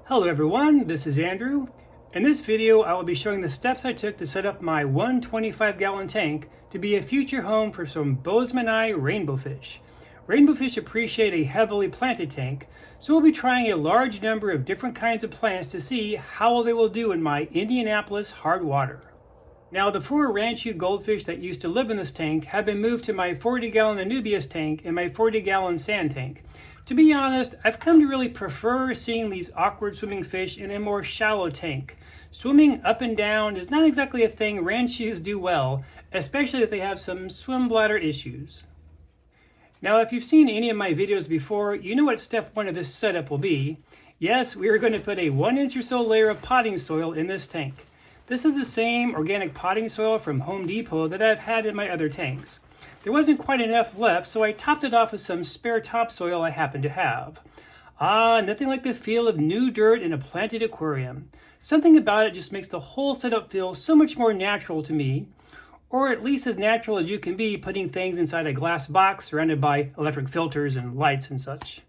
Hello everyone, this is Andrew. In this video, I will be showing the steps I took to set up my 125-gallon tank to be a future home for some Boesemani Rainbowfish. Rainbowfish appreciate a heavily planted tank, so we'll be trying a large number of different kinds of plants to see how well they will do in my Indianapolis hard water. Now, the 4 Ranchu goldfish that used to live in this tank have been moved to my 40-gallon Anubias tank and my 40-gallon sand tank. To be honest, I've come to really prefer seeing these awkward swimming fish in a more shallow tank. Swimming up and down is not exactly a thing Ranchus do well, especially if they have some swim bladder issues. Now, if you've seen any of my videos before, you know what step 1 of this setup will be. Yes, we are going to put a 1-inch or so layer of potting soil in this tank. This is the same organic potting soil from Home Depot that I've had in my other tanks. There wasn't quite enough left, so I topped it off with some spare topsoil I happen to have. Nothing like the feel of new dirt in a planted aquarium. Something about it just makes the whole setup feel so much more natural to me, or at least as natural as you can be putting things inside a glass box surrounded by electric filters and lights and such.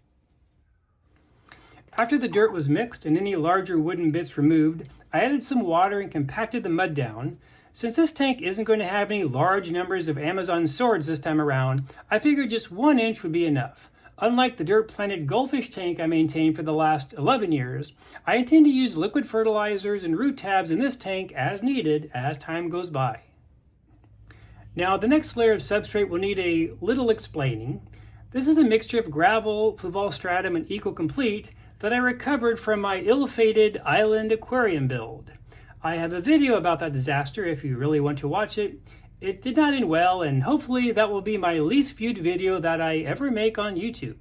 After the dirt was mixed and any larger wooden bits removed, I added some water and compacted the mud down. Since this tank isn't going to have any large numbers of Amazon swords this time around, I figured just 1 inch would be enough. Unlike the dirt-planted goldfish tank I maintained for the last 11 years, I intend to use liquid fertilizers and root tabs in this tank as needed as time goes by. Now, the next layer of substrate will need a little explaining. This is a mixture of gravel, fluval stratum, and eco-complete that I recovered from my ill-fated island aquarium build. I have a video about that disaster if you really want to watch it. It did not end well, and hopefully that will be my least viewed video that I ever make on YouTube.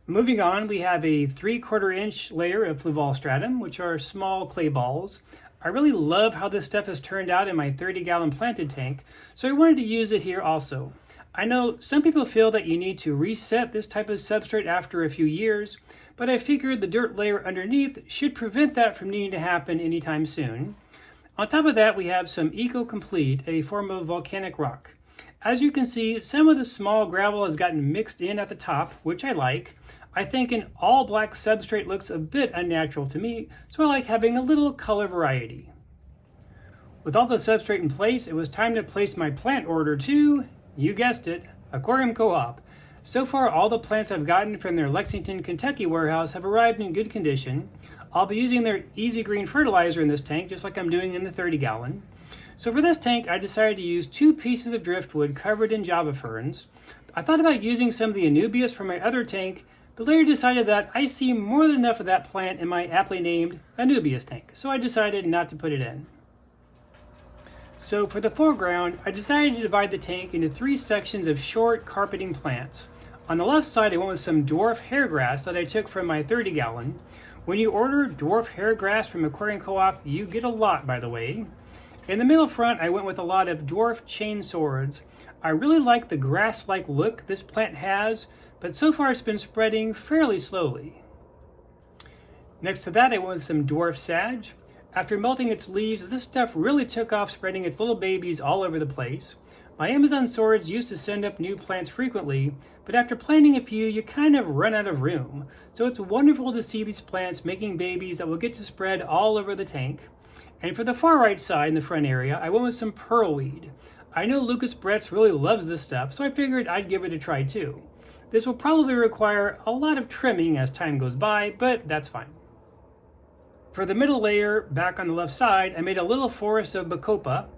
Moving on, we have a 3/4 inch layer of fluval stratum, which are small clay balls. I really love how this stuff has turned out in my 30-gallon planted tank, so I wanted to use it here also. I know some people feel that you need to reset this type of substrate after a few years, but I figured the dirt layer underneath should prevent that from needing to happen anytime soon. On top of that, we have some eco-complete, a form of volcanic rock. As you can see, some of the small gravel has gotten mixed in at the top, which I like. I think an all-black substrate looks a bit unnatural to me, so I like having a little color variety. With all the substrate in place, it was time to place my plant order to, you guessed it, Aquarium Co-op. So far, all the plants I've gotten from their Lexington, Kentucky warehouse have arrived in good condition. I'll be using their Easy Green fertilizer in this tank, just like I'm doing in the 30-gallon. So for this tank, I decided to use 2 pieces of driftwood covered in Java ferns. I thought about using some of the Anubias from my other tank, but later decided that I see more than enough of that plant in my aptly named Anubias tank, so I decided not to put it in. So for the foreground, I decided to divide the tank into 3 sections of short carpeting plants. On the left side, I went with some dwarf hairgrass that I took from my 30-gallon. When you order dwarf hairgrass from Aquarium Co-op, you get a lot, by the way. In the middle front, I went with a lot of dwarf chain swords. I really like the grass-like look this plant has, but so far it's been spreading fairly slowly. Next to that, I went with some dwarf sage. After melting its leaves, this stuff really took off, spreading its little babies all over the place. My Amazon swords used to send up new plants frequently, but after planting a few, you kind of run out of room. So it's wonderful to see these plants making babies that will get to spread all over the tank. And for the far right side in the front area, I went with some pearlweed. I know Lucas Bretz really loves this stuff, so I figured I'd give it a try too. This will probably require a lot of trimming as time goes by, but that's fine. For the middle layer, back on the left side, I made a little forest of bacopa.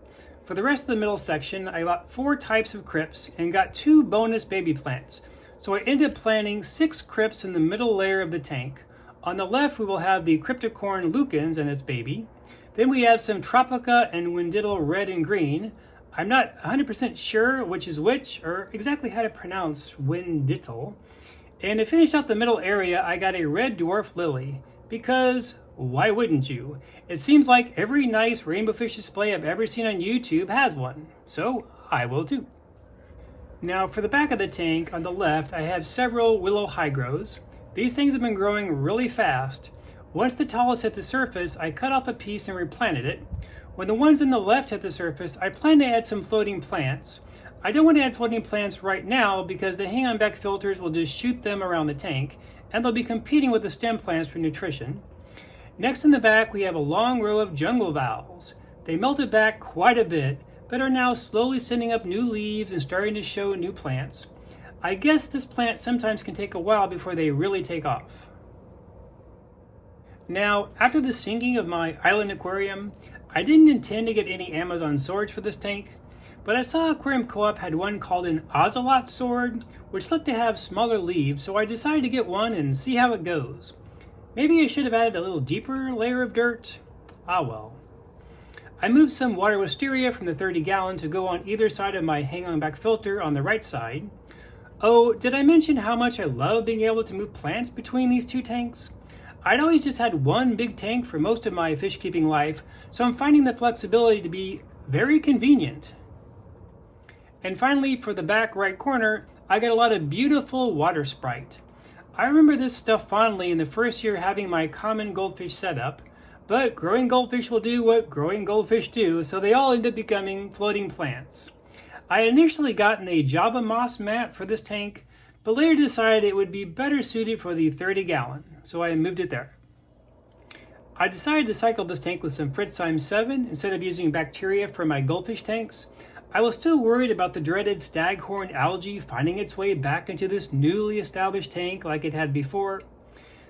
For the rest of the middle section, I bought 4 types of crypts and got 2 bonus baby plants. So I ended up planting 6 crypts in the middle layer of the tank. On the left, we will have the cryptocorn lucans and its baby. Then we have some tropica and windiddle red and green. I'm not 100% sure which is which, or exactly how to pronounce windiddle. And to finish out the middle area, I got a red dwarf lily, because why wouldn't you? It seems like every nice rainbowfish display I've ever seen on YouTube has one, so I will too. Now for the back of the tank, on the left, I have several willow hydros. These things have been growing really fast. Once the tallest hit the surface, I cut off a piece and replanted it. When the ones on the left hit the surface, I plan to add some floating plants. I don't want to add floating plants right now because the hang-on back filters will just shoot them around the tank, and they'll be competing with the stem plants for nutrition. Next in the back, we have a long row of jungle vowels. They melted back quite a bit, but are now slowly sending up new leaves and starting to show new plants. I guess this plant sometimes can take a while before they really take off. Now, after the sinking of my island aquarium, I didn't intend to get any Amazon swords for this tank, but I saw Aquarium Co-op had one called an ocelot sword, which looked to have smaller leaves, so I decided to get one and see how it goes. Maybe I should have added a little deeper layer of dirt. Ah well. I moved some water wisteria from the 30-gallon to go on either side of my hang-on back filter on the right side. Oh, did I mention how much I love being able to move plants between these two tanks? I'd always just had one big tank for most of my fish keeping life, so I'm finding the flexibility to be very convenient. And finally, for the back right corner, I got a lot of beautiful water sprite. I remember this stuff fondly in the first year having my common goldfish setup, but growing goldfish will do what growing goldfish do, so they all end up becoming floating plants. I had initially gotten a Java moss mat for this tank, but later decided it would be better suited for the 30-gallon, so I moved it there. I decided to cycle this tank with some Fritzheim 7 instead of using bacteria for my goldfish tanks. I was still worried about the dreaded staghorn algae finding its way back into this newly established tank like it had before.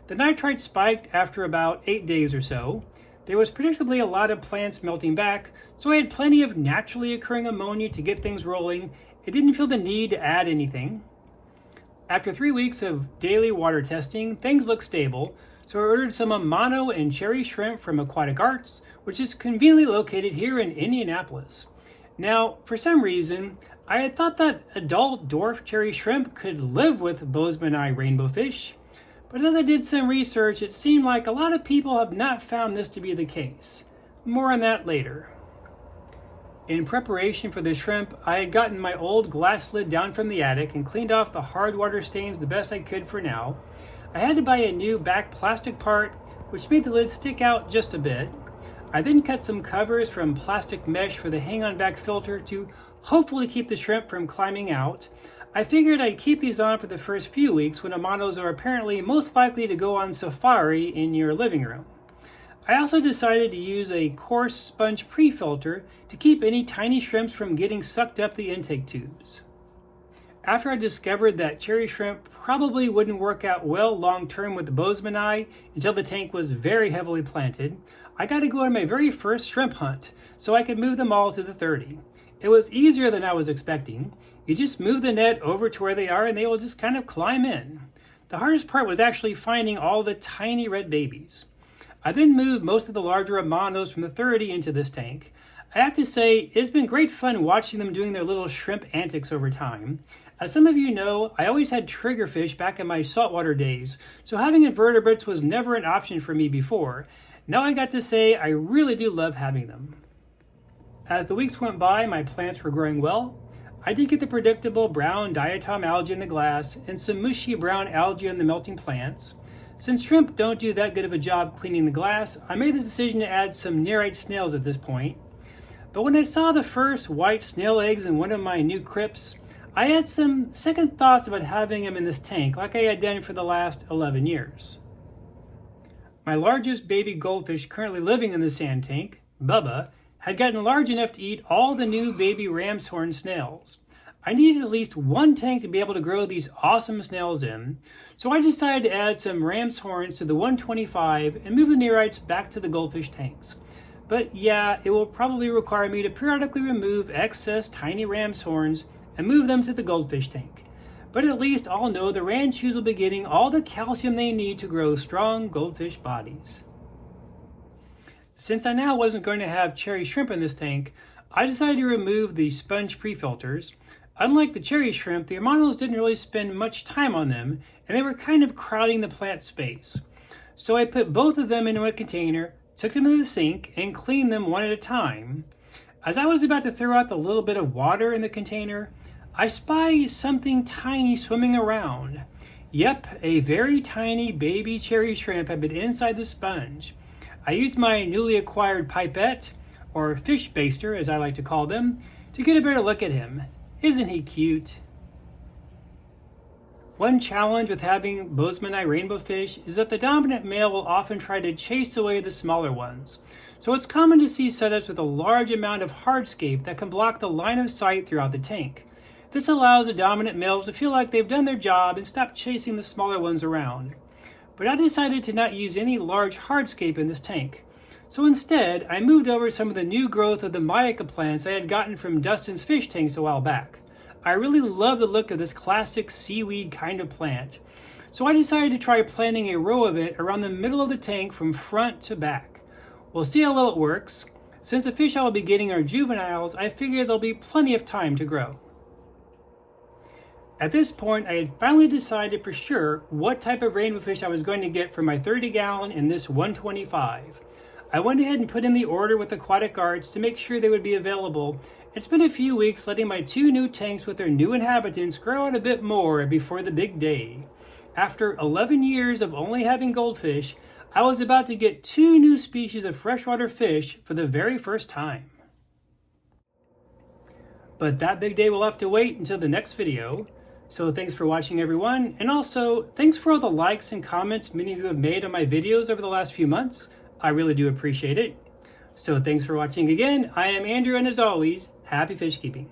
The nitrite spiked after about 8 days or so. There was predictably a lot of plants melting back, so I had plenty of naturally occurring ammonia to get things rolling. It didn't feel the need to add anything. After 3 weeks of daily water testing, things looked stable, so I ordered some Amano and cherry shrimp from Aquatic Arts, which is conveniently located here in Indianapolis. Now, for some reason, I had thought that adult dwarf cherry shrimp could live with Boesemani Rainbowfish, but as I did some research, it seemed like a lot of people have not found this to be the case. More on that later. In preparation for the shrimp, I had gotten my old glass lid down from the attic and cleaned off the hard water stains the best I could for now. I had to buy a new back plastic part, which made the lid stick out just a bit. I then cut some covers from plastic mesh for the hang-on back filter to hopefully keep the shrimp from climbing out. I figured I'd keep these on for the first few weeks when Amanos are apparently most likely to go on safari in your living room. I also decided to use a coarse sponge pre-filter to keep any tiny shrimps from getting sucked up the intake tubes. After I discovered that cherry shrimp probably wouldn't work out well long-term with the Boesemani until the tank was very heavily planted, I got to go on my very first shrimp hunt so I could move them all to the 30. It was easier than I was expecting. You just move the net over to where they are and they will just kind of climb in. The hardest part was actually finding all the tiny red babies. I then moved most of the larger Amanos from the 30 into this tank. I have to say, it's been great fun watching them doing their little shrimp antics over time. As some of you know, I always had triggerfish back in my saltwater days, so having invertebrates was never an option for me before. Now I got to say, I really do love having them. As the weeks went by, my plants were growing well. I did get the predictable brown diatom algae in the glass and some mushy brown algae on the melting plants. Since shrimp don't do that good of a job cleaning the glass, I made the decision to add some nerite snails at this point. But when I saw the first white snail eggs in one of my new crypts, I had some second thoughts about having them in this tank like I had done for the last 11 years. My largest baby goldfish currently living in the sand tank, Bubba, had gotten large enough to eat all the new baby ram's horn snails. I needed at least one tank to be able to grow these awesome snails in, so I decided to add some ram's horns to the 125 and move the nerites back to the goldfish tanks. But yeah, it will probably require me to periodically remove excess tiny ram's horns and move them to the goldfish tank. But at least I'll know the ranchus will be getting all the calcium they need to grow strong goldfish bodies. Since I now wasn't going to have cherry shrimp in this tank, I decided to remove the sponge pre-filters. Unlike the cherry shrimp, the Amanos didn't really spend much time on them, and they were kind of crowding the plant space. So I put both of them into a container, took them to the sink, and cleaned them one at a time. As I was about to throw out the little bit of water in the container, I spied something tiny swimming around. Yep, a very tiny baby cherry shrimp had been inside the sponge. I used my newly acquired pipette, or fish baster as I like to call them, to get a better look at him. Isn't he cute? One challenge with having Boesemani Rainbowfish is that the dominant male will often try to chase away the smaller ones. So it's common to see setups with a large amount of hardscape that can block the line of sight throughout the tank. This allows the dominant males to feel like they've done their job and stop chasing the smaller ones around. But I decided to not use any large hardscape in this tank. So instead, I moved over some of the new growth of the Myca plants I had gotten from Dustin's fish tanks a while back. I really love the look of this classic seaweed kind of plant. So I decided to try planting a row of it around the middle of the tank from front to back. We'll see how well it works. Since the fish I will be getting are juveniles, I figure there'll be plenty of time to grow. At this point, I had finally decided for sure what type of rainbowfish I was going to get for my 30-gallon and this 125. I went ahead and put in the order with Aquatic Arts to make sure they would be available. It's been a few weeks letting my 2 new tanks with their new inhabitants grow out a bit more before the big day. After 11 years of only having goldfish, I was about to get 2 new species of freshwater fish for the very first time. But that big day will have to wait until the next video. So thanks for watching, everyone, and also thanks for all the likes and comments many of you have made on my videos over the last few months. I really do appreciate it. So thanks for watching again. I am Andrew, and as always, happy fish keeping.